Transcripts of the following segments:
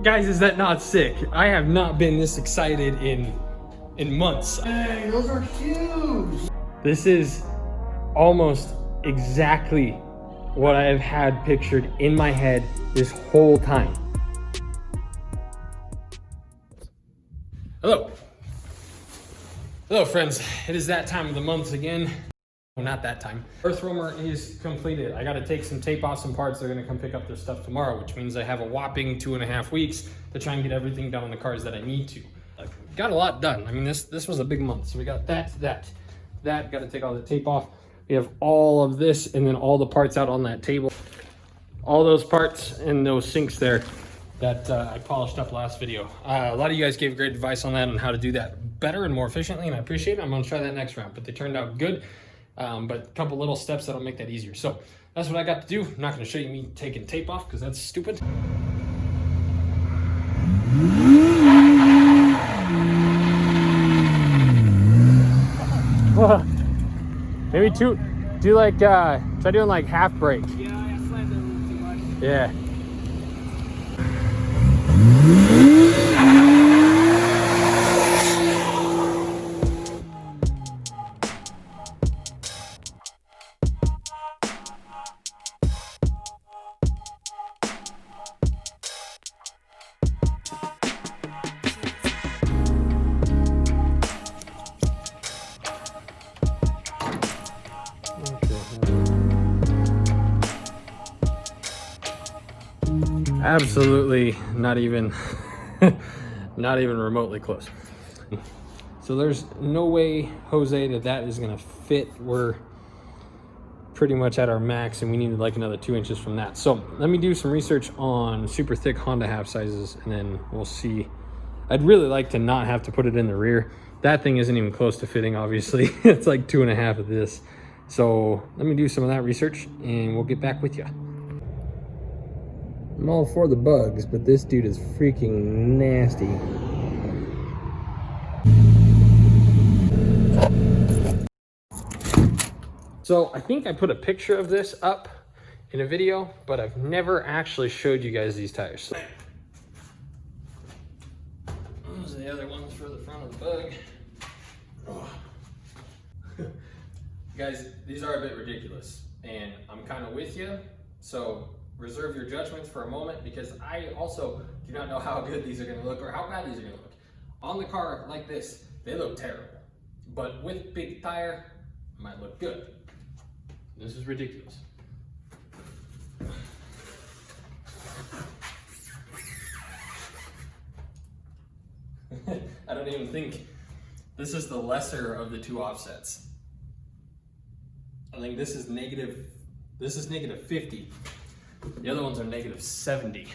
Guys, is that not sick? I have not been this excited in months. Dang, those are huge. This is almost exactly what I have had pictured in my head this whole time. Hello. Hello, friends. It is that time of the month again. Well, not that time. Earth roamer is completed. I got to take some tape off some parts. They're going to come pick up their stuff tomorrow, which means I have a whopping 2.5 weeks to try and get everything done on the cars that I need to. I got a lot done. I mean, this was a big month. So we got that. Got to take all the tape off. We have all of this and then all the parts out on that table. All those parts and those sinks there that I polished up last video. A lot of you guys gave great advice on that and how to do that better and more efficiently, and I appreciate it. I'm going to try that next round, but they turned out good. But a couple little steps that'll make that easier. So that's what I got to do. I'm not going to show you me taking tape off because that's stupid. Maybe do like, try doing like half brake. Yeah, I slammed it a little too much. Yeah. Absolutely not even not even remotely close. So there's no way, Jose, that is gonna fit. We're pretty much at our max and we needed like another 2 inches from that. So let me do some research on super thick Honda half sizes and then we'll see. I'd really like to not have to put it in the rear. That thing isn't even close to fitting, obviously. It's like 2.5 of this. So let me do some of that research and we'll get back with you. I'm all for the bugs, but this dude is freaking nasty. So I think I put a picture of this up in a video, but I've never actually showed you guys these tires. Those are the other ones for the front of the bug. Oh. Guys, these are a bit ridiculous, and I'm kind of with you, so reserve your judgments for a moment because I also do not know how good these are going to look or how bad these are going to look. On the car like this, they look terrible, but with big tire, it might look good. This is ridiculous. I don't even think this is the lesser of the two offsets. I think this is negative 50. The other ones are negative 70.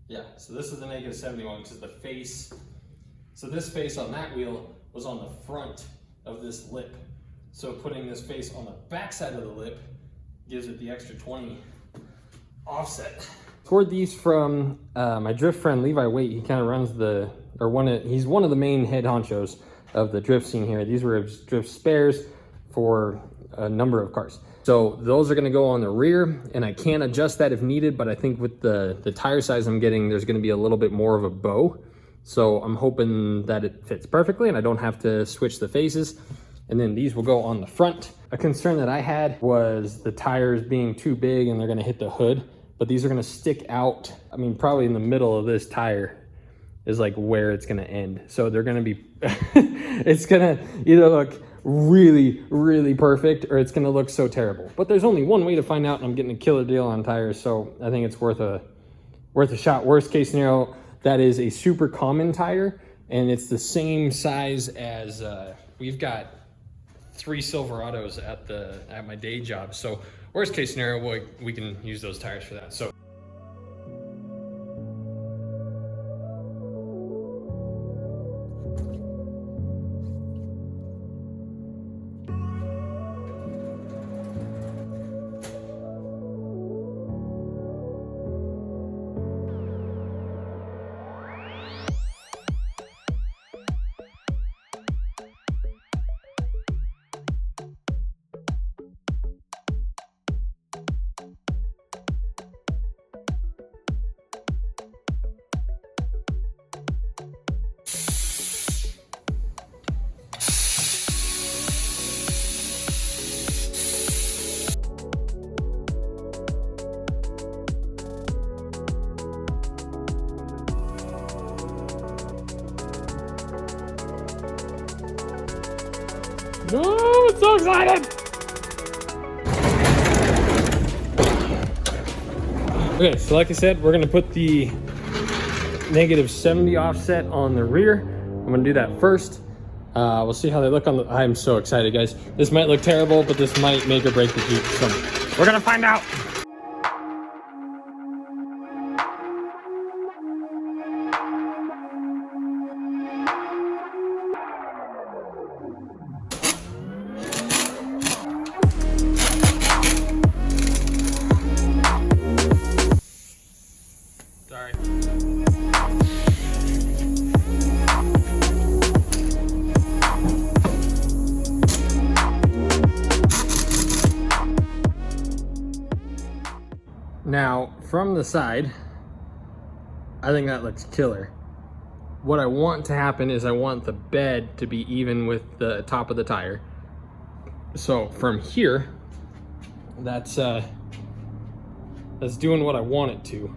Yeah, so this is the negative 71, which is the face. So this face on that wheel was on the front of this lip. So putting this face on the back side of the lip gives it the extra 20 offset. Scored these from my drift friend Levi Waite. He kind of runs he's one of the main head honchos of the drift scene here. These were his drift spares for a number of cars. So those are gonna go on the rear and I can adjust that if needed, but I think with the tire size I'm getting, there's gonna be a little bit more of a bow. So I'm hoping that it fits perfectly and I don't have to switch the faces. And then these will go on the front. A concern that I had was the tires being too big and they're gonna hit the hood, but these are gonna stick out. I mean, probably in the middle of this tire is like where it's gonna end. So they're gonna be, it's gonna either look really, really perfect or it's gonna look so terrible. But there's only one way to find out and I'm getting a killer deal on tires, so I think it's worth a shot. Worst case scenario, that is a super common tire and it's the same size as, we've got 3 Silverados at my day job. So worst case scenario, we can use those tires for that. So I'm so excited. Okay, so like I said, we're gonna put the -70 offset on the rear. I'm gonna do that first. We'll see how they look on the, I'm so excited, guys. This might look terrible, but this might make or break the Jeep. So we're gonna find out. Sorry. Now, from the side, I think that looks killer. What I want to happen is I want the bed to be even with the top of the tire. So from here, that's doing what I want it to.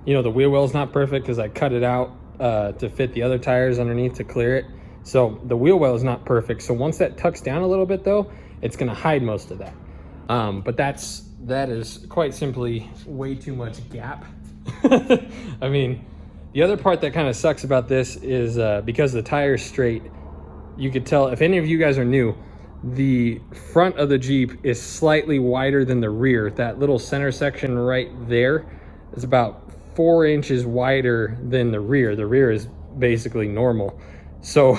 You know, the wheel well's not perfect because I cut it out to fit the other tires underneath to clear it. So the wheel well is not perfect. So once that tucks down a little bit though, it's gonna hide most of that. But that is quite simply way too much gap. I mean, the other part that kind of sucks about this is because the tire's straight, you could tell, if any of you guys are new, the front of the Jeep is slightly wider than the rear. That little center section right there is about 4 inches wider than the rear. The rear is basically normal. So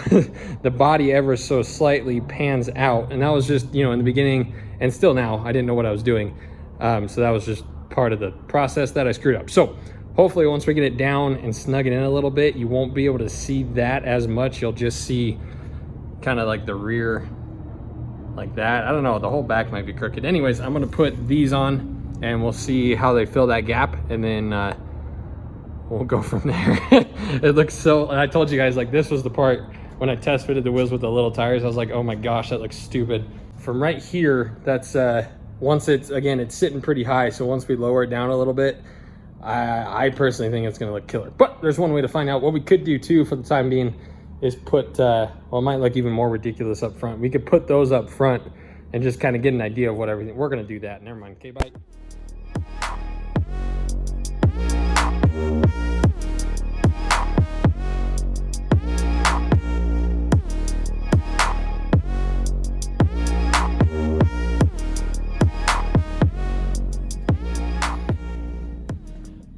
the body ever so slightly pans out. And that was just, you know, in the beginning and still now, I didn't know what I was doing. So that was just part of the process that I screwed up. So hopefully once we get it down and snug it in a little bit, you won't be able to see that as much. You'll just see kind of like the rear like that. I don't know, the whole back might be crooked. Anyways, I'm gonna put these on and we'll see how they fill that gap, and then we'll go from there. It looks so, and I told you guys, like, this was the part when I test fitted the wheels with the little tires, I was like, oh my gosh, that looks stupid. From right here, that's once it's, again, it's sitting pretty high, so once we lower it down a little bit, I personally think it's gonna look killer. But there's one way to find out. What we could do too for the time being is put, well, it might look even more ridiculous up front. We could put those up front and just kind of get an idea of what everything, we're gonna do that. Never mind, okay, bye.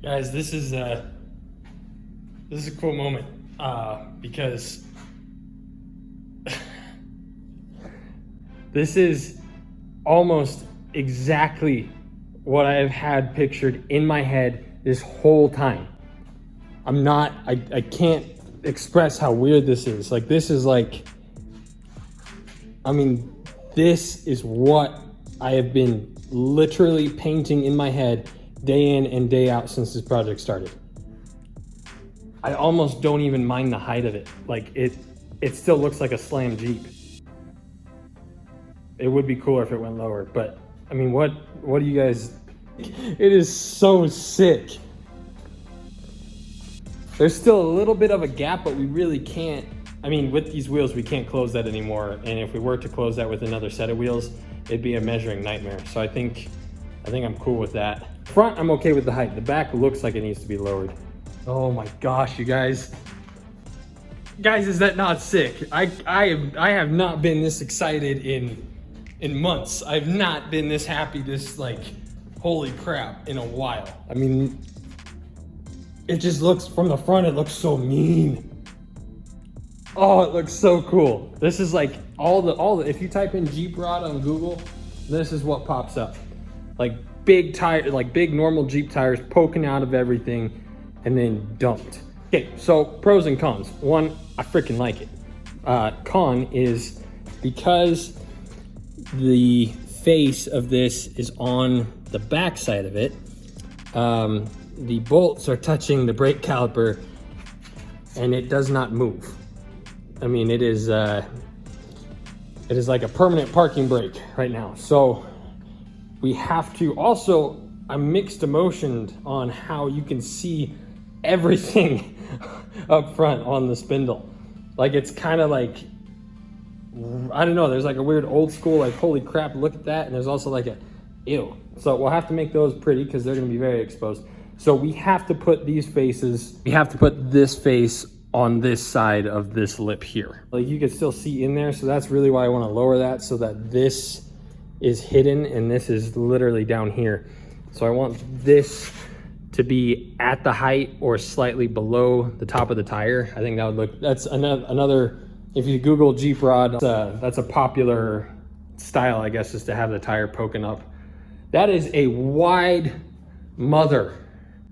Guys, this is a cool moment because this is almost exactly what I have had pictured in my head this whole time. I can't express how weird this is. Like, this is like, I mean, this is what I have been literally painting in my head day in and day out since this project started. I almost don't even mind the height of it. Like, it still looks like a slam Jeep. It would be cooler if it went lower, but I mean, what do you guys, it is so sick. There's still a little bit of a gap, but we really can't, I mean, with these wheels, we can't close that anymore. And if we were to close that with another set of wheels, it'd be a measuring nightmare. So I think I'm cool with that. Front, I'm okay with the height. The back looks like it needs to be lowered. Oh my gosh, you guys. Guys, is that not sick? I have not been this excited in months. I've not been this happy, this like, holy crap, in a while. I mean, it just looks, from the front, it looks so mean. Oh, it looks so cool. This is like all the, if you type in Jeep rod on Google, this is what pops up. Like big tire, like big normal Jeep tires poking out of everything and then dumped. Okay, so pros and cons. One, I freaking like it. Con is because the face of this is on the back side of it, the bolts are touching the brake caliper and it does not move. I mean, it is like a permanent parking brake right now. So we have to also, I'm mixed emotioned on how you can see everything up front on the spindle. Like, it's kind of like, I don't know, there's like a weird old school, like, holy crap, look at that. And there's also like a, ew. So we'll have to make those pretty because they're gonna be very exposed. So we have to put these faces, we have to put this face on this side of this lip here. Like you can still see in there. So that's really why I wanna lower that so that this is hidden and this is literally down here. So I want this to be at the height or slightly below the top of the tire. I think that would look, that's another if you Google Jeep rod, that's a popular style, I guess, is to have the tire poking up. That is a wide mother.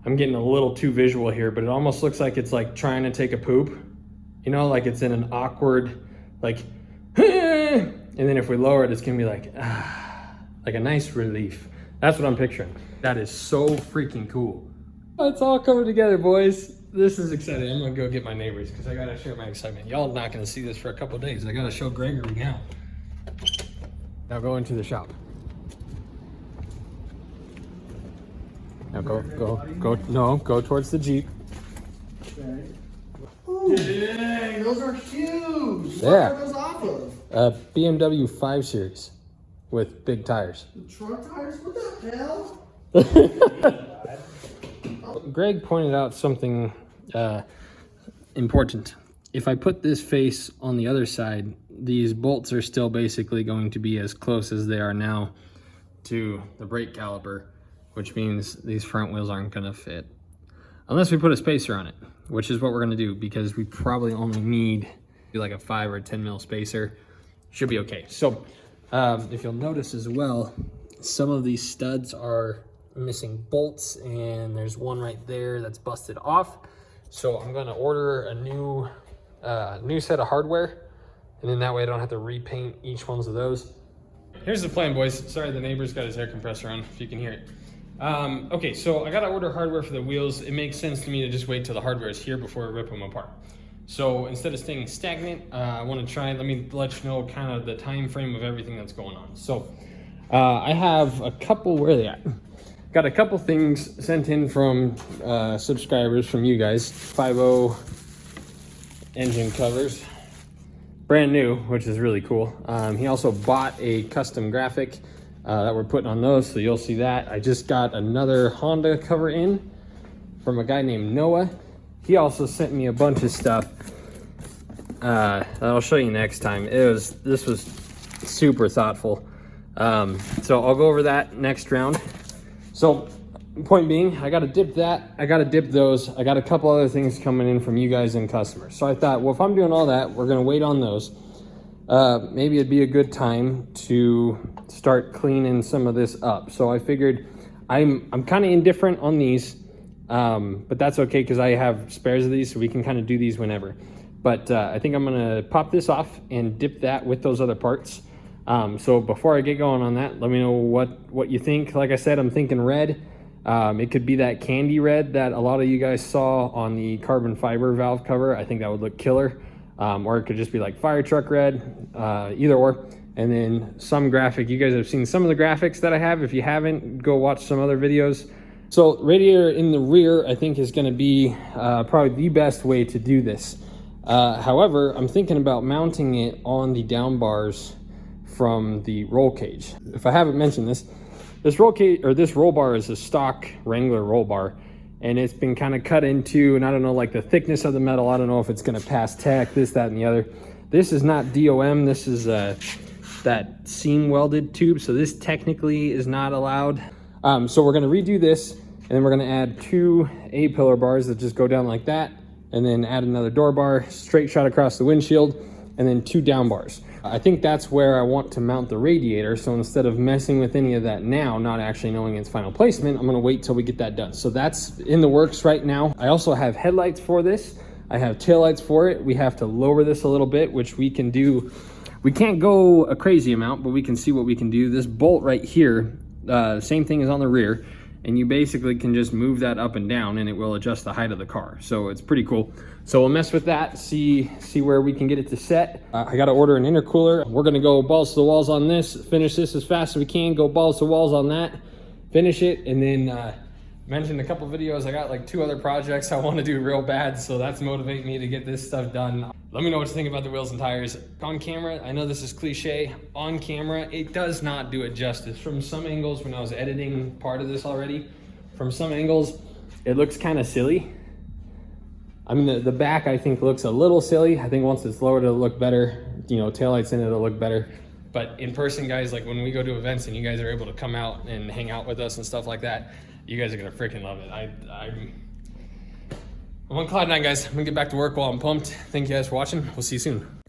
I'm getting a little too visual here, but it almost looks like it's like trying to take a poop. You know, like it's in an awkward, like, and then if we lower it, it's gonna be like a nice relief. That's what I'm picturing. That is so freaking cool. It's all coming together, boys. This is exciting. I'm gonna go get my neighbors because I gotta share my excitement. Y'all not gonna see this for a couple of days. I gotta show Gregory now. Now go into the shop. Now go towards the Jeep. Okay. Ooh, dang, those are huge. What Yeah. are those off of? A BMW 5 Series with big tires. The truck tires? What the hell? Greg pointed out something important. If I put this face on the other side, these bolts are still basically going to be as close as they are now to the brake caliper, which means these front wheels aren't going to fit unless we put a spacer on it, which is what we're going to do because we probably only need like a 5 or 10 mil spacer. Should be okay. So if you'll notice as well, some of these studs are missing bolts and there's one right there that's busted off. So I'm going to order a new set of hardware, and then that way I don't have to repaint each one of those. Here's the plan, boys. Sorry, the neighbor's got his air compressor on, if you can hear it. Okay, so I got to order hardware for the wheels. It makes sense to me to just wait till the hardware is here before I rip them apart. So instead of staying stagnant, I want to try, let me let you know kind of the time frame of everything that's going on. So I have a couple, where are they at? Got a couple things sent in from subscribers from you guys. 5.0 engine covers, brand new, which is really cool. He also bought a custom graphic that we're putting on those, so you'll see that. I just got another Honda cover in from a guy named Noah. He also sent me a bunch of stuff that I'll show you next time. This was super thoughtful. So I'll go over that next round. So point being, I got to dip that. I got to dip those. I got a couple other things coming in from you guys and customers. So I thought, well, if I'm doing all that, we're going to wait on those. Maybe it'd be a good time to start cleaning some of this up. So I figured I'm kind of indifferent on these, but that's okay because I have spares of these, so we can kind of do these whenever. But I think I'm going to pop this off and dip that with those other parts. So before I get going on that, let me know what you think. Like I said, I'm thinking red. It could be that candy red that a lot of you guys saw on the carbon fiber valve cover. I think that would look killer. Or it could just be like fire truck red, either or. And then some graphic. You guys have seen some of the graphics that I have. If you haven't, go watch some other videos. So radiator in the rear, I think, is going to be probably the best way to do this. However, I'm thinking about mounting it on the down bars from the roll cage. If I haven't mentioned this roll cage, or this roll bar, is a stock Wrangler roll bar, and it's been kind of cut into, and I don't know, like the thickness of the metal, I don't know if it's going to pass tech, this, that, and the other. This is not DOM. This is that seam welded tube, so this technically is not allowed. So we're going to redo this, and then we're going to add 2 A-pillar bars that just go down like that, and then add another door bar, straight shot across the windshield, and then 2 down bars. I think that's where I want to mount the radiator. So instead of messing with any of that now, not actually knowing its final placement, I'm going to wait till we get that done. So that's in the works right now. I also have headlights for this. I have taillights for it. We have to lower this a little bit, which we can do. We can't go a crazy amount, but we can see what we can do. This bolt right here, same thing as on the rear, and you basically can just move that up and down and it will adjust the height of the car. So it's pretty cool. So we'll mess with that, see where we can get it to set. I got to order an intercooler. We're going to go balls to the walls on this, finish this as fast as we can, go balls to walls on that, finish it, and then mentioned a couple videos. I got like 2 other projects I want to do real bad, so that's motivating me to get this stuff done. Let me know what you think about the wheels and tires. On camera, I know this is cliche, on camera, it does not do it justice. From some angles, when I was editing part of this already, from some angles, it looks kind of silly. I mean, the back, I think, looks a little silly. I think once it's lowered, it'll look better. You know, taillights in it, it'll look better. But in person, guys, like when we go to events and you guys are able to come out and hang out with us and stuff like that, you guys are gonna freaking love it. I'm on cloud nine, guys. I'm gonna get back to work while I'm pumped. Thank you guys for watching. We'll see you soon.